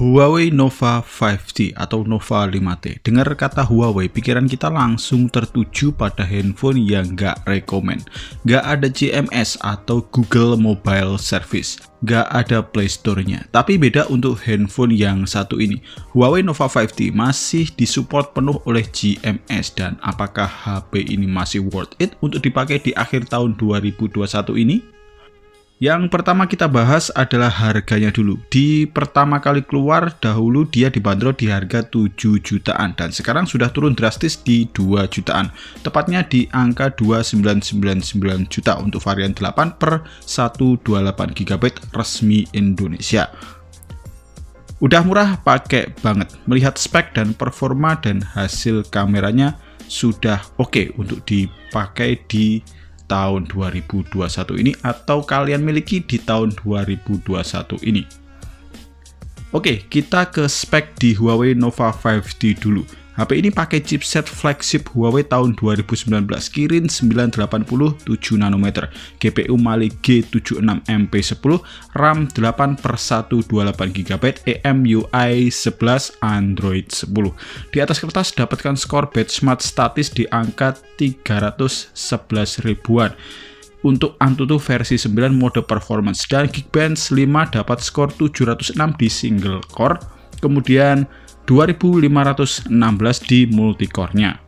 Huawei Nova 5T atau Nova 5T. Dengar kata Huawei, pikiran kita langsung tertuju pada handphone yang nggak rekomen. Nggak ada GMS atau Google Mobile Service. Nggak ada Play Store-nya. Tapi beda untuk handphone yang satu ini. Huawei Nova 5T masih disupport penuh oleh GMS. Dan apakah HP ini masih worth it untuk dipakai di akhir tahun 2021 ini? Yang pertama kita bahas adalah harganya dulu. Di pertama kali keluar dahulu dia dibanderol di harga 7 jutaan dan sekarang sudah turun drastis di 2 jutaan. Tepatnya di angka 2999 juta untuk varian 8 per 128 GB resmi Indonesia. Udah murah, pakai banget. Melihat spek dan performa dan hasil kameranya sudah oke untuk dipakai di tahun 2021 ini atau kalian miliki di tahun 2021 ini. Oke, kita ke spek di Huawei Nova 5T dulu. HP ini pakai chipset flagship Huawei tahun 2019, Kirin 980 7 nanometer, GPU Mali G76MP10, RAM 8 per 128 GB, EMUI 11, Android 10. Di atas kertas dapatkan skor benchmark statis di angka 311 ribuan. Untuk Antutu versi 9 mode performance dan Geekbench 5 dapat skor 706 di single core, kemudian 2516 di multicore-nya.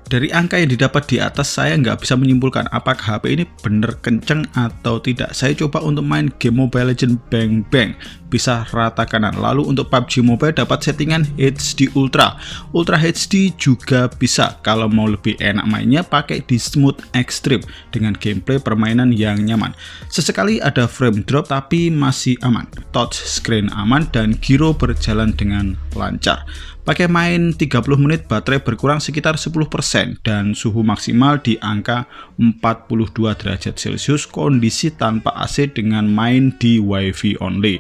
Dari angka yang didapat di atas, saya nggak bisa menyimpulkan apakah HP ini bener kenceng atau tidak. Saya coba untuk main game Mobile Legends Bang Bang, bisa rata kanan. Lalu untuk PUBG Mobile dapat settingan HD Ultra. Ultra HD juga bisa, kalau mau lebih enak mainnya pakai di Smooth Extreme dengan gameplay permainan yang nyaman. Sesekali ada frame drop tapi masih aman. Touch screen aman dan gyro berjalan dengan lancar. Pakai main 30 menit baterai berkurang sekitar 10% dan suhu maksimal di angka 42 derajat Celcius, kondisi tanpa AC dengan main di WiFi only.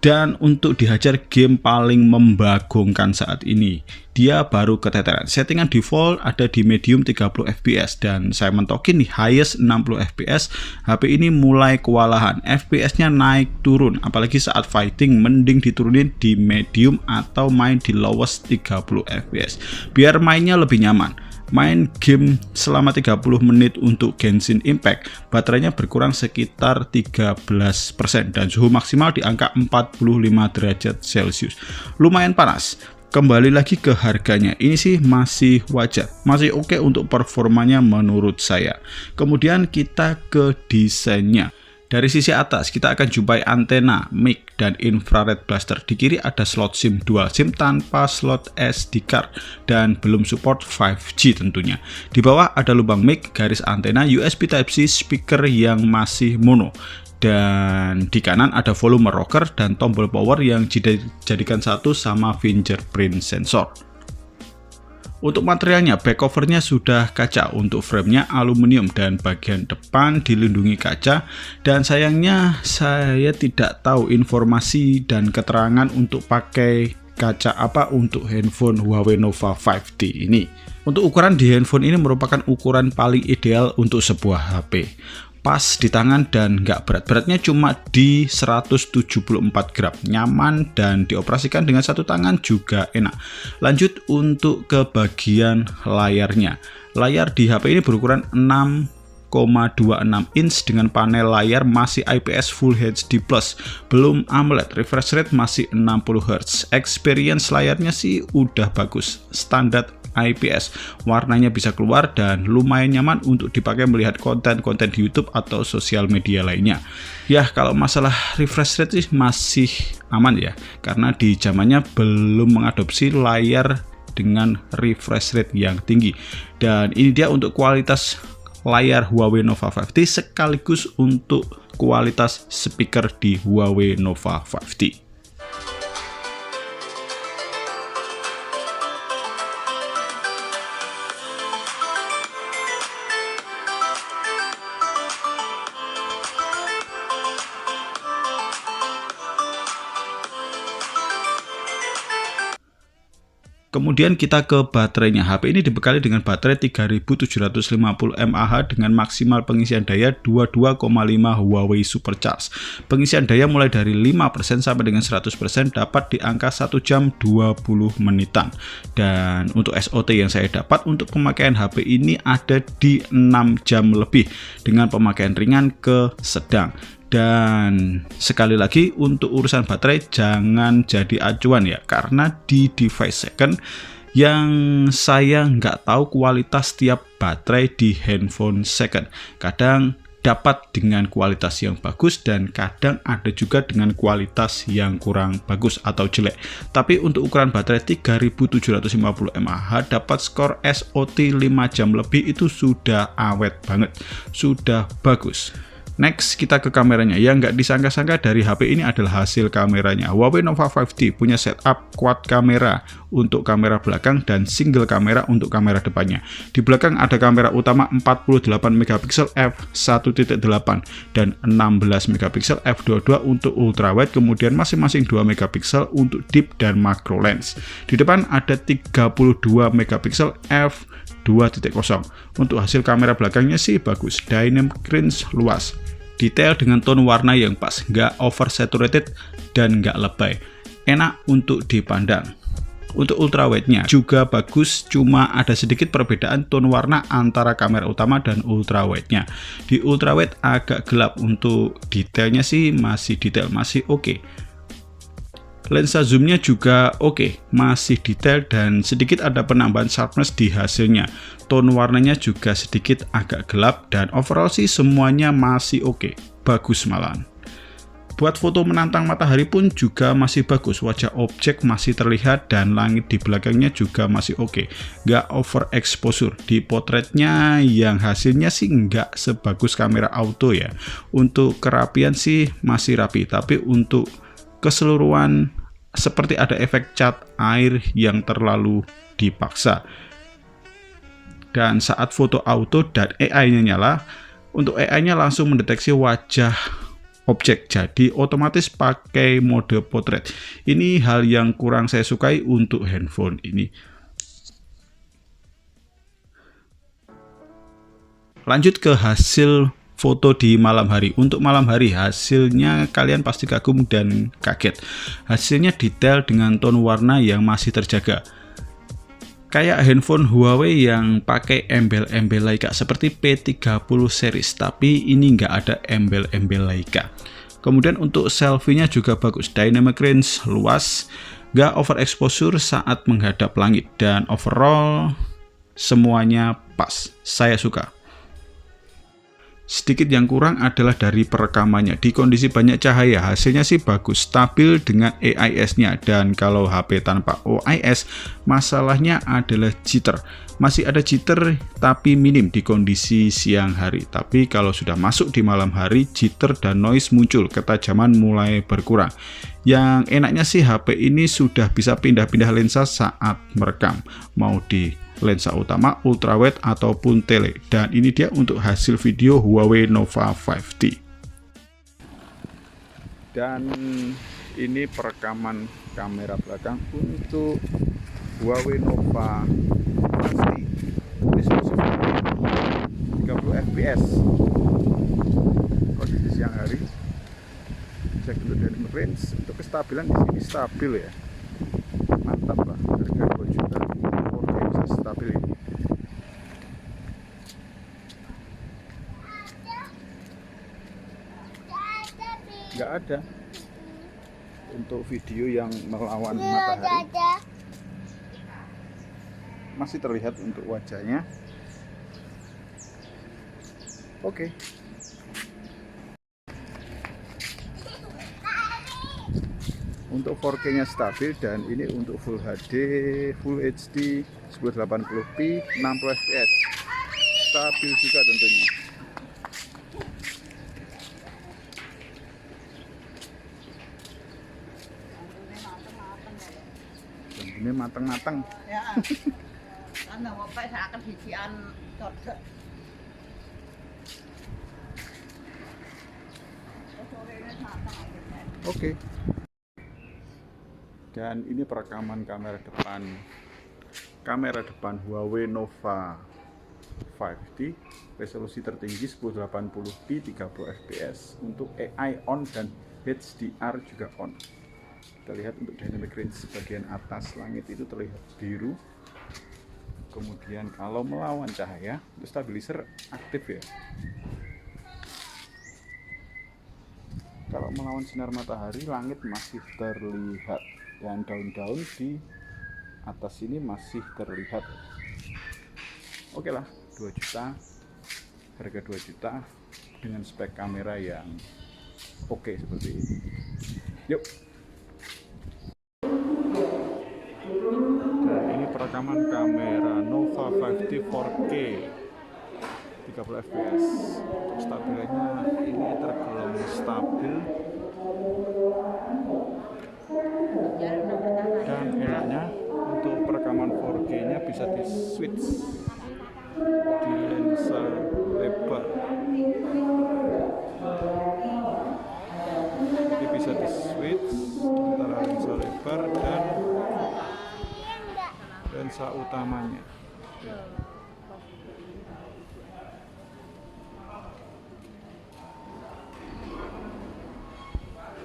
Dan untuk dihajar game paling membagongkan saat ini, dia baru keteteran. Settingan default ada di medium 30 fps dan saya mentokin di highest 60 fps. HP ini mulai kewalahan, FPS-nya naik turun, apalagi saat fighting mending diturunin di medium atau main di lowest 30 fps biar mainnya lebih nyaman. Main game selama 30 menit untuk Genshin Impact, baterainya berkurang sekitar 13% dan suhu maksimal di angka 45 derajat Celcius. Lumayan panas. Kembali lagi ke harganya, ini sih masih wajar, masih oke untuk performanya menurut saya. Kemudian kita ke desainnya. Dari sisi atas kita akan jumpai antena, mic, dan infrared blaster. Di kiri ada slot SIM dual SIM tanpa slot SD card dan belum support 5G tentunya. Di bawah ada lubang mic, garis antena, USB Type-C, speaker yang masih mono. Dan di kanan ada volume rocker dan tombol power yang dijadikan satu sama fingerprint sensor. Untuk materialnya, back covernya sudah kaca, untuk framenya aluminium dan bagian depan dilindungi kaca. Dan sayangnya saya tidak tahu informasi dan keterangan untuk pakai kaca apa untuk handphone Huawei Nova 5T ini. Untuk ukuran di handphone ini merupakan ukuran paling ideal untuk sebuah HP. Pas di tangan dan nggak berat. Beratnya cuma di 174 gram. Nyaman dan dioperasikan dengan satu tangan juga enak. Lanjut untuk ke bagian layarnya. Layar di HP ini berukuran 6,26 inch dengan panel layar masih IPS Full HD+, belum AMOLED, refresh rate masih 60 Hz. Experience layarnya sih udah bagus, standar IPS, warnanya bisa keluar dan lumayan nyaman untuk dipakai melihat konten-konten di YouTube atau sosial media lainnya. Ya, kalau masalah refresh rate sih masih aman ya, karena di zamannya belum mengadopsi layar dengan refresh rate yang tinggi. Dan ini dia untuk kualitas layar Huawei Nova 5T sekaligus untuk kualitas speaker di Huawei Nova 5T. Kemudian kita ke baterainya. HP ini dibekali dengan baterai 3750 mAh dengan maksimal pengisian daya 22,5 Huawei Supercharge. Pengisian daya mulai dari 5% sampai dengan 100% dapat di angka 1 jam 20 menitan. Dan untuk SOT yang saya dapat untuk pemakaian HP ini ada di 6 jam lebih dengan pemakaian ringan ke sedang. Dan sekali lagi untuk urusan baterai jangan jadi acuan ya, karena di device second yang saya nggak tahu kualitas tiap baterai di handphone second. Kadang dapat dengan kualitas yang bagus dan kadang ada juga dengan kualitas yang kurang bagus atau jelek. Tapi untuk ukuran baterai 3750 mAh dapat skor SOT 5 jam lebih itu sudah awet banget, sudah bagus. Next kita ke kameranya. Yang nggak disangka-sangka dari HP ini adalah hasil kameranya. Huawei Nova 5T punya setup quad kamera untuk kamera belakang dan single kamera untuk kamera depannya. Di belakang ada kamera utama 48 megapiksel f1.8 dan 16 megapiksel f22 untuk ultrawide, kemudian masing-masing 2 megapiksel untuk deep dan macro lens. Di depan ada 32 megapiksel f2.0. Untuk hasil kamera belakangnya sih bagus, dynamic range luas, detail dengan tone warna yang pas, nggak oversaturated dan nggak lebay, enak untuk dipandang. Untuk ultrawide-nya juga bagus, cuma ada sedikit perbedaan tone warna antara kamera utama dan ultrawide-nya. Di ultrawide agak gelap, untuk detailnya sih masih detail, masih oke. Lensa zoomnya juga oke, masih detail dan sedikit ada penambahan sharpness di hasilnya. Tone warnanya juga sedikit agak gelap dan overall sih semuanya masih oke, bagus malahan. Buat foto menantang matahari pun juga masih bagus, wajah objek masih terlihat dan langit di belakangnya juga masih oke, nggak overexposure. Di potretnya yang hasilnya sih nggak sebagus kamera auto ya, untuk kerapian sih masih rapi, tapi untuk keseluruhan seperti ada efek cat air yang terlalu dipaksa. Dan saat foto auto dan AI-nya nyala, untuk AI-nya langsung mendeteksi wajah objek, jadi otomatis pakai mode potret. Ini hal yang kurang saya sukai untuk handphone ini. Lanjut ke hasil foto di malam hari. Untuk malam hari hasilnya kalian pasti kagum dan kaget. Hasilnya detail dengan tone warna yang masih terjaga. Kayak handphone Huawei yang pakai embel-embel Leica seperti P30 series, tapi ini nggak ada embel-embel Leica. Kemudian untuk selfie-nya juga bagus, dynamic range luas, nggak overexposure saat menghadap langit, dan overall semuanya pas. Saya suka. Sedikit yang kurang adalah dari perekamannya. Di kondisi banyak cahaya hasilnya sih bagus, stabil dengan AIS-nya, dan kalau HP tanpa OIS masalahnya adalah jitter. Masih ada jitter tapi minim di kondisi siang hari, tapi kalau sudah masuk di malam hari jitter dan noise muncul, ketajaman mulai berkurang. Yang enaknya sih HP ini sudah bisa pindah-pindah lensa saat merekam, mau di lensa utama, ultrawide ataupun tele. Dan ini dia untuk hasil video Huawei Nova 5T. Dan ini perekaman kamera belakang untuk Huawei Nova 5T. Resolusi 30 fps. Kondisi siang hari. Cek dulu dari range. Untuk kestabilan di sini stabil ya. Mantap lah. Harga 2 juta. Stabil ini. Nggak ada untuk video yang melawan matahari, masih terlihat untuk wajahnya. Oke. Untuk 4K nya stabil, dan ini untuk Full HD, Full HD 1080p 60 fps, stabil juga tentunya. Ini mateng-mateng. Ya. Oke. Dan ini perekaman kamera depan Kamera depan Huawei Nova 5T, resolusi tertinggi 1080p 30 fps. Untuk AI on dan HDR juga on. Kita lihat untuk dynamic range bagian atas langit itu terlihat biru. Kemudian kalau melawan cahaya, itu stabilizer aktif ya. Kalau melawan sinar matahari, langit masih terlihat, dan daun-daun di atas ini masih terlihat. Oke lah, 2 juta, harga 2 juta dengan spek kamera yang oke seperti ini. Yuk. Dan ini perekaman kamera Nova 5T 4K 30 fps. Untuk stabilannya ini tergolong stabil, dan enaknya untuk perekaman 4K nya bisa di switch di lensa lebar. Jadi bisa di switch antara lensa lebar dan lensa utamanya.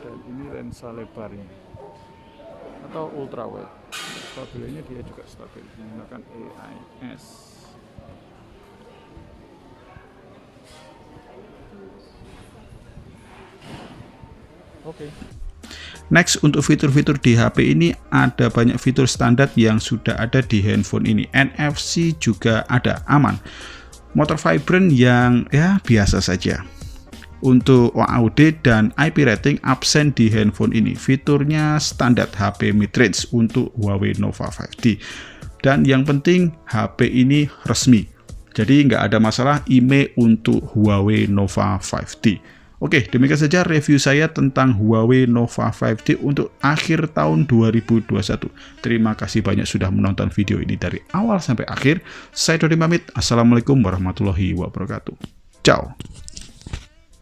Dan ini lensa lebarnya atau ultra wide. Stabilnya dia juga stabil menggunakan AIS. Oke. Next, untuk fitur-fitur di HP ini ada banyak fitur standar yang sudah ada di handphone ini. NFC juga ada, aman. Motor vibrant yang ya biasa saja. Untuk OAuD dan IP rating absen di handphone ini. Fiturnya standar HP mid-range untuk Huawei Nova 5T. Dan yang penting HP ini resmi. Jadi nggak ada masalah IMEI untuk Huawei Nova 5T. Oke, demikian saja review saya tentang Huawei Nova 5T untuk akhir tahun 2021. Terima kasih banyak sudah menonton video ini dari awal sampai akhir. Saya Dodi pamit. Assalamualaikum warahmatullahi wabarakatuh. Ciao.